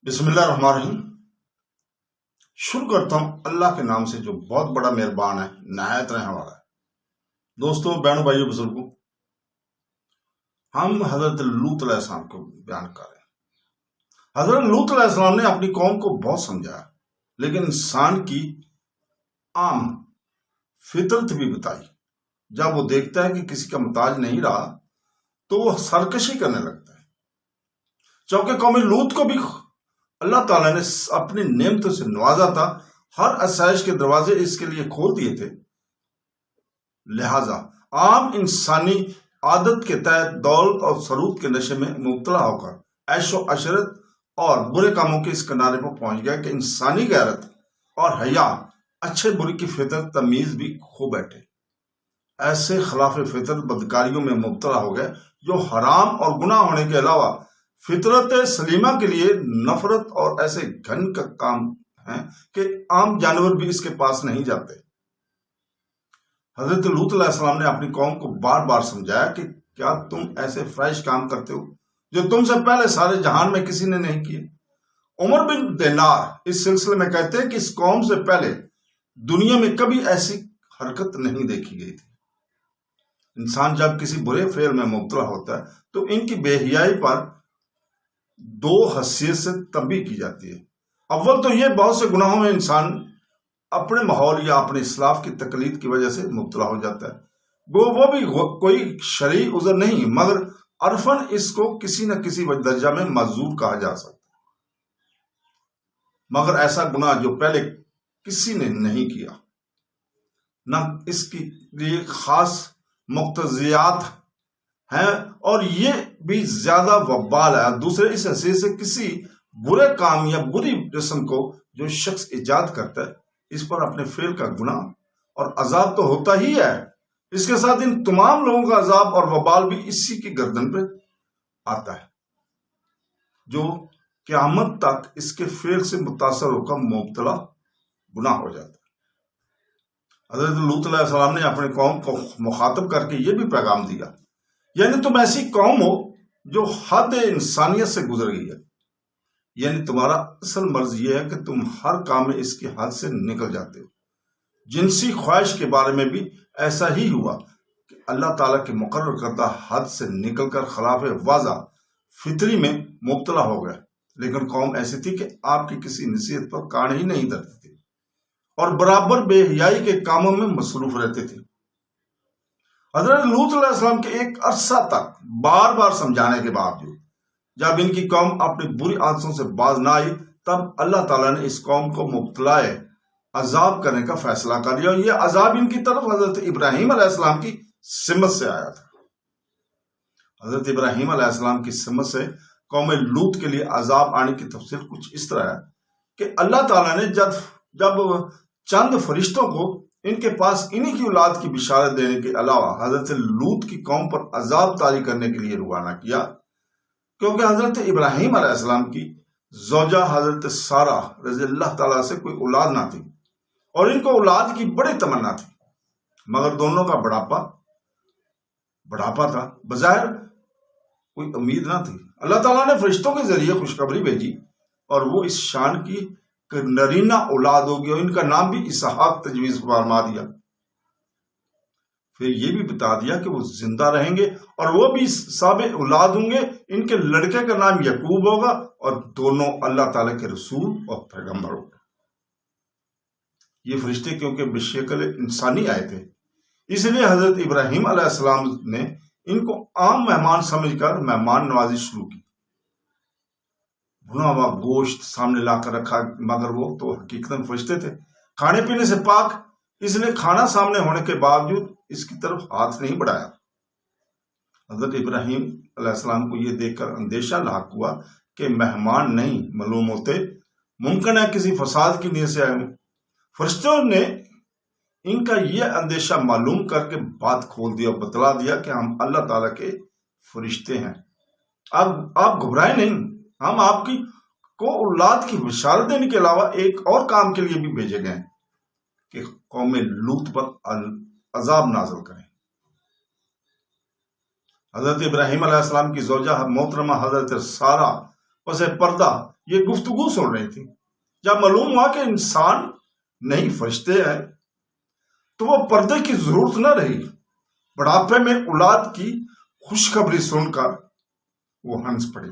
بسم اللہ الرحمن الرحیم۔ شروع کرتا ہوں اللہ کے نام سے جو بہت بڑا مہربان ہے، نہایت رحم والا ہے۔ دوستوں، بہنوں، بھائیوں، بزرگوں، ہم حضرت لوط علیہ السلام کو بیان کر رہے ہیں۔ حضرت لوط علیہ السلام نے اپنی قوم کو بہت سمجھایا، لیکن انسان کی عام فطرت بھی بتائی۔ جب وہ دیکھتا ہے کہ کسی کا محتاج نہیں رہا تو وہ سرکشی کرنے لگتا ہے۔ چونکہ قوم لوط کو بھی اللہ تعالیٰ نے اپنی نعمتوں سے نوازا تھا، ہر آسائش کے دروازے اس کے لیے کھول دیے تھے، لہذا عام انسانی عادت کے تحت دولت اور ثروت کے نشے میں مبتلا ہو کر عیش و عشرت اور برے کاموں کے اس کنارے پر پہنچ گیا کہ انسانی غیرت اور حیا، اچھے برے کی فطرت تمیز بھی کھو بیٹھے۔ ایسے خلاف فطرت بدکاریوں میں مبتلا ہو گئے جو حرام اور گناہ ہونے کے علاوہ فطرت سلیمہ کے لیے نفرت اور ایسے گھن کا کام ہے کہ عام جانور بھی اس کے پاس نہیں جاتے۔ حضرت لوط علیہ السلام نے اپنی قوم کو بار بار سمجھایا کہ کیا تم ایسے فحش کام کرتے ہو جو تم سے پہلے سارے جہان میں کسی نے نہیں کیے۔ عمر بن دینار اس سلسلے میں کہتے ہیں کہ اس قوم سے پہلے دنیا میں کبھی ایسی حرکت نہیں دیکھی گئی تھی۔ انسان جب کسی برے فعل میں مبتلا ہوتا ہے تو ان کی بے حیائی پر دو حیثیت سے تنبیہ کی جاتی ہے۔ اول تو یہ بہت سے گناہوں میں انسان اپنے ماحول یا اپنے اسلاف کی تقلید کی وجہ سے مبتلا ہو جاتا ہے۔ وہ بھی کوئی شرعی عذر نہیں، مگر عرفاً اس کو کسی نہ کسی درجہ میں معذور کہا جا سکتا ہے۔ مگر ایسا گناہ جو پہلے کسی نے نہیں کیا، نہ اس کے لیے خاص مقتضیات ہیں، اور یہ بھی زیادہ وبال ہے۔ دوسرے اس حیثیت سے کسی برے کام یا بری رسم کو جو شخص ایجاد کرتا ہے، اس پر اپنے فعل کا گناہ اور عذاب تو ہوتا ہی ہے، اس کے ساتھ ان تمام لوگوں کا عذاب اور وبال بھی اسی کی گردن پہ آتا ہے، جو قیامت تک اس کے فعل سے متاثر ہو کر مبتلا گناہ ہو جاتا ہے۔ حضرت لوط علیہ السلام نے اپنے قوم کو مخاطب کر کے یہ بھی پیغام دیا، یعنی تم ایسی قوم ہو جو حد انسانیت سے گزر گئی ہے، یعنی تمہارا اصل مرض یہ ہے کہ تم ہر کام میں اس کی حد سے نکل جاتے ہو۔ جنسی خواہش کے بارے میں بھی ایسا ہی ہوا کہ اللہ تعالیٰ کے مقرر کردہ حد سے نکل کر خلاف واضح فطری میں مبتلا ہو گئے، لیکن قوم ایسی تھی کہ آپ کی کسی نصیحت پر کان ہی نہیں دھرتی تھی اور برابر بے حیائی کے کاموں میں مصروف رہتے تھے۔ حضرت لوط علیہ السلام کے ایک عرصہ تک بار بار سمجھانے کے باوجود جب ان کی قوم اپنی بری عادتوں سے باز نہ آئی، تب اللہ تعالیٰ نے اس قوم کو مبتلا عذاب کرنے کا فیصلہ کر لیا، اور یہ عذاب ان کی طرف حضرت ابراہیم علیہ السلام کی سمت سے آیا تھا۔ حضرت ابراہیم علیہ السلام کی سمت سے قوم لوط کے لیے عذاب آنے کی تفصیل کچھ اس طرح ہے کہ اللہ تعالیٰ نے جب چند فرشتوں کو ان کے پاس انہی کی اولاد کی بشارت دینے کے علاوہ حضرت لوط کی قوم پر عذاب طاری کرنے کے لیے روانہ کیا، کیونکہ حضرت ابراہیم علیہ السلام کی زوجہ حضرت سارہ رضی اللہ تعالیٰ سے کوئی اولاد نہ تھی، اور ان کو اولاد کی بڑی تمنا تھی، مگر دونوں کا بڑھاپا تھا، بظاہر کوئی امید نہ تھی۔ اللہ تعالیٰ نے فرشتوں کے ذریعے خوشخبری بھیجی، اور وہ اس شان کی نرینہ اولاد ہوگی، اور ان کا نام بھی اسحاق تجویز فرما دیا۔ پھر یہ بھی بتا دیا کہ وہ زندہ رہیں گے اور وہ بھی صاحب اولاد ہوں گے۔ ان کے لڑکے کا نام یعقوب ہوگا، اور دونوں اللہ تعالیٰ کے رسول اور پیغمبر ہوں گے۔ یہ فرشتے کیونکہ بشکل انسانی آئے تھے، اس لیے حضرت ابراہیم علیہ السلام نے ان کو عام مہمان سمجھ کر مہمان نوازی شروع کی۔ بھنا ہوا گوشت سامنے لا کر رکھا، مگر وہ تو حقیقتاً فرشتے تھے، کھانے پینے سے پاک، اس نے کھانا سامنے ہونے کے باوجود اس کی طرف ہاتھ نہیں بڑھایا۔ حضرت ابراہیم علیہ السلام کو یہ دیکھ کر اندیشہ لاحق ہوا کہ مہمان نہیں معلوم ہوتے، ممکن ہے کسی فساد کی نیت سے آئے ہوں۔ فرشتوں نے ان کا یہ اندیشہ معلوم کر کے بات کھول دیا اور بتلا دیا کہ ہم اللہ تعالیٰ کے فرشتے ہیں، اب آپ گھبرائیں نہیں، ہم آپ کی کو اولاد کی بشارت دینے کے علاوہ ایک اور کام کے لیے بھی بھیجے گئے ہیں کہ قوم لوط پر عذاب نازل کریں۔ حضرت ابراہیم علیہ السلام کی زوجہ محترمہ حضرت سارہ پس پردہ یہ گفتگو سن رہی تھی۔ جب معلوم ہوا کہ انسان نہیں فرشتے ہیں تو وہ پردے کی ضرورت نہ رہی۔ بڑھاپے میں اولاد کی خوشخبری سن کر وہ ہنس پڑی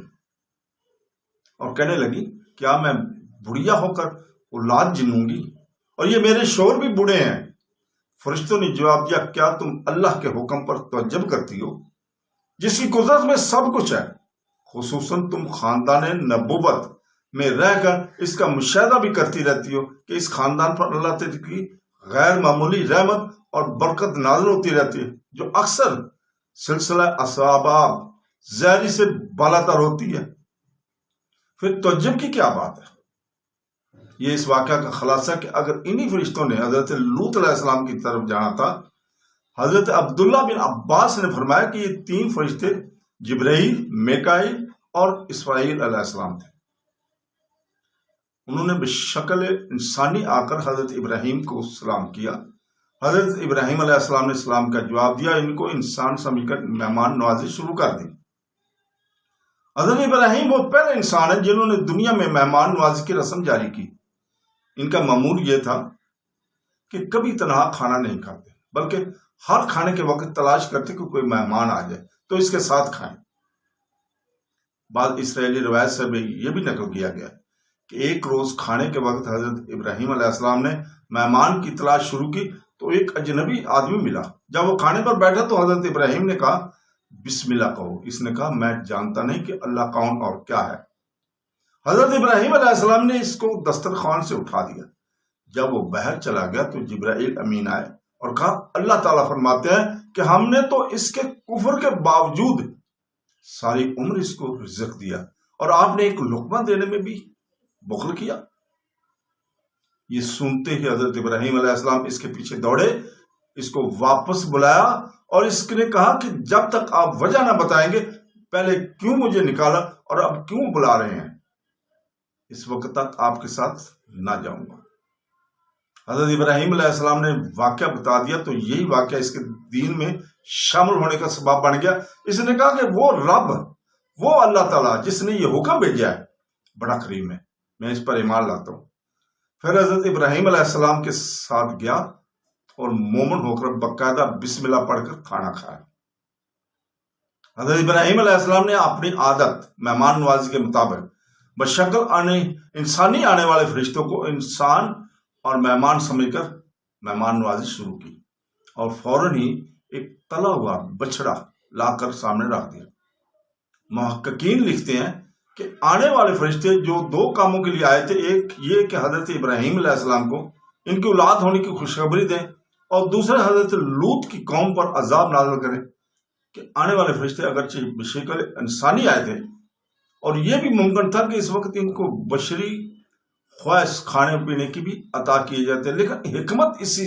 اور کہنے لگی، کیا میں بڑھیا ہو کر اولاد جنوں گی؟ اور یہ میرے شوہر بھی بوڑھے ہیں۔ فرشتوں نے جواب دیا، کیا تم اللہ کے حکم پر تعجب کرتی ہو جس کی قدرت میں سب کچھ ہے؟ خصوصاً تم خاندان نبوت میں رہ کر اس کا مشاہدہ بھی کرتی رہتی ہو کہ اس خاندان پر اللہ تعالی کی غیر معمولی رحمت اور برکت نازل ہوتی رہتی ہے، جو اکثر سلسلہ اسباب ظاہری سے بالاتر ہوتی ہے۔ پھر تعجب کی کیا بات ہے؟ یہ اس واقعہ کا خلاصہ کہ اگر انہی فرشتوں نے حضرت لوط علیہ السلام کی طرف جانا تھا، حضرت عبداللہ بن عباس نے فرمایا کہ یہ 3 فرشتے جبرائیل، میکائیل اور اسرافیل علیہ السلام تھے۔ انہوں نے بشکل انسانی آ کر حضرت ابراہیم کو سلام کیا۔ حضرت ابراہیم علیہ السلام نے سلام کا جواب دیا، ان کو انسان سمجھ کر مہمان نوازی شروع کر دی۔ حضرت ابراہیم وہ پہلے انسان ہیں جنہوں نے دنیا میں مہمان نوازی کی رسم جاری کی۔ ان کا معمول یہ تھا کہ کبھی تنہا کھانا نہیں کھاتے، بلکہ ہر کھانے کے وقت تلاش کرتے کہ کوئی مہمان آ جائے تو اس کے ساتھ کھائیں۔ بعض اسرائیلی روایت سے بھی یہ بھی نقل کیا گیا کہ ایک روز کھانے کے وقت حضرت ابراہیم علیہ السلام نے مہمان کی تلاش شروع کی تو ایک اجنبی آدمی ملا۔ جب وہ کھانے پر بیٹھا تو حضرت ابراہیم نے کہا، بسم اللہ کہو۔ اس نے کہا، میں جانتا نہیں کہ اللہ کون اور کیا ہے۔ حضرت ابراہیم علیہ السلام نے اس کو دسترخوان سے اٹھا دیا۔ جب وہ باہر چلا گیا تو جبرائیل امین آئے اور کہا، اللہ تعالیٰ فرماتے ہیں کہ ہم نے تو اس کے کفر کے باوجود ساری عمر اس کو رزق دیا اور آپ نے ایک لقمہ دینے میں بھی بخل کیا۔ یہ سنتے ہی حضرت ابراہیم علیہ السلام اس کے پیچھے دوڑے، اس کو واپس بلایا اور اس نے کہا کہ جب تک آپ وجہ نہ بتائیں گے پہلے کیوں مجھے نکالا اور اب کیوں بلا رہے ہیں، اس وقت تک آپ کے ساتھ نہ جاؤں گا۔ حضرت ابراہیم علیہ السلام نے واقعہ بتا دیا تو یہی واقعہ اس کے دین میں شامل ہونے کا سبب بن گیا۔ اس نے کہا کہ وہ رب، وہ اللہ تعالیٰ جس نے یہ حکم بھیجا ہے بڑا کریم ہے، میں اس پر ایمان لاتا ہوں۔ پھر حضرت ابراہیم علیہ السلام کے ساتھ گیا اور مومن ہو کر باقاعدہ بسم اللہ پڑھ کر کھانا کھایا۔ حضرت ابراہیم علیہ السلام نے اپنی عادت مہمان نوازی کے مطابق بشکل انسانی آنے والے فرشتوں کو انسان اور مہمان سمجھ کر مہمان نوازی شروع کی اور فوراً ہی ایک تلا ہوا بچڑا لا کر سامنے رکھ دیا۔ محققین لکھتے ہیں کہ آنے والے فرشتے جو 2 کاموں کے لیے آئے تھے، ایک یہ کہ حضرت ابراہیم علیہ السلام کو ان کی اولاد ہونے کی خوشخبری دیں اور دوسرے حضرت لوط کی قوم پر عذاب نازل کریں۔ کہ آنے والے فرشتے اگرچہ بشکل انسانی آئے تھے اور یہ بھی ممکن تھا کہ اس وقت ان کو بشری خواہش کھانے پینے کی بھی عطا کیے جاتے، لیکن حکمت اسی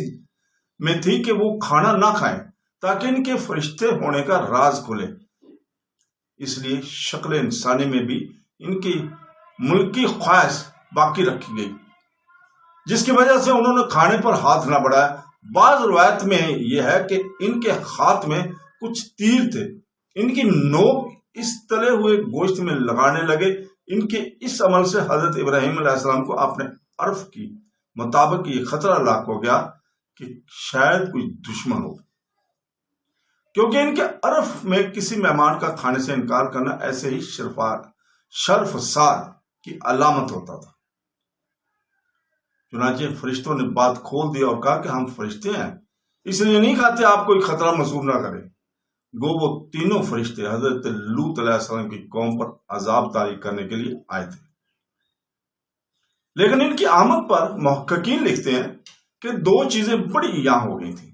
میں تھی کہ وہ کھانا نہ کھائیں تاکہ ان کے فرشتے ہونے کا راز کھلے۔ اس لیے شکل انسانی میں بھی ان کی ملکی خواہش باقی رکھی گئی، جس کی وجہ سے انہوں نے کھانے پر ہاتھ نہ بڑھایا۔ بعض روایت میں یہ ہے کہ ان کے ہاتھ میں کچھ تیر تھے، ان کی نوک اس تلے ہوئے گوشت میں لگانے لگے۔ ان کے اس عمل سے حضرت ابراہیم علیہ السلام کو اپنے عرف کی مطابق یہ خطرہ لاحق ہو گیا کہ شاید کوئی دشمن ہو، کیونکہ ان کے عرف میں کسی مہمان کا کھانے سے انکار کرنا ایسے ہی شرفسار کی علامت ہوتا تھا۔ چنانچہ فرشتوں نے بات کھول دی اور کہا کہ ہم فرشتے ہیں، اس لیے نہیں کھاتے، آپ کوئی خطرہ محسوس نہ کریں۔ گو وہ تینوں فرشتے حضرت لوط علیہ السلام کی قوم پر عذاب طاری کرنے کے لیے آئے تھے، لیکن ان کی آمد پر محققین لکھتے ہیں کہ 2 چیزیں بڑی یہاں ہو گئی تھیں۔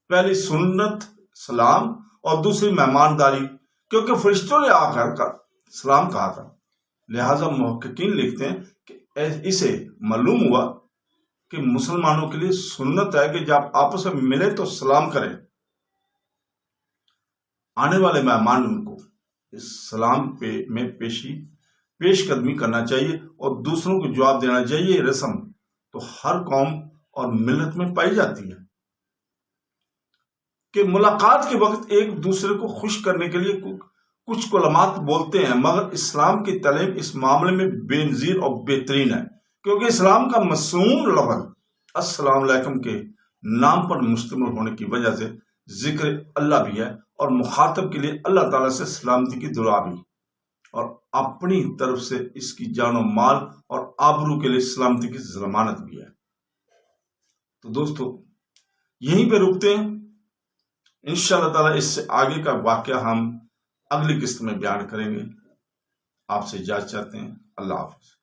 پہلی سنت سلام اور دوسری مہمانداری، کیونکہ فرشتوں نے آ کر سلام کہا تھا، لہذا محققین لکھتے ہیں کہ اسے معلوم ہوا کہ مسلمانوں کے لیے سنت ہے کہ جب آپس میں ملے تو سلام کریں۔ آنے والے مہمان ان کو اس سلام میں پیش قدمی کرنا چاہیے اور دوسروں کو جواب دینا چاہیے۔ یہ رسم تو ہر قوم اور ملت میں پائی جاتی ہے کہ ملاقات کے وقت ایک دوسرے کو خوش کرنے کے لیے کچھ علماء بولتے ہیں مگر اسلام کی تعلیم اس معاملے میں بے نظیر اور بہترین ہے، کیونکہ اسلام کا مسموم لفظ السلام علیکم کے نام پر مشتمل ہونے کی وجہ سے ذکر اللہ بھی ہے اور مخاطب کے لیے اللہ تعالیٰ سے سلامتی کی دعا بھی، اور اپنی طرف سے اس کی جان و مال اور آبرو کے لیے سلامتی کی ضمانت بھی ہے۔ تو دوستو یہیں پہ رکتے ہیں، انشاءاللہ تعالیٰ اس سے آگے کا واقعہ ہم اگلی قسط میں بیان کریں گے۔ آپ سے اجازت چاہتے ہیں، اللہ حافظ۔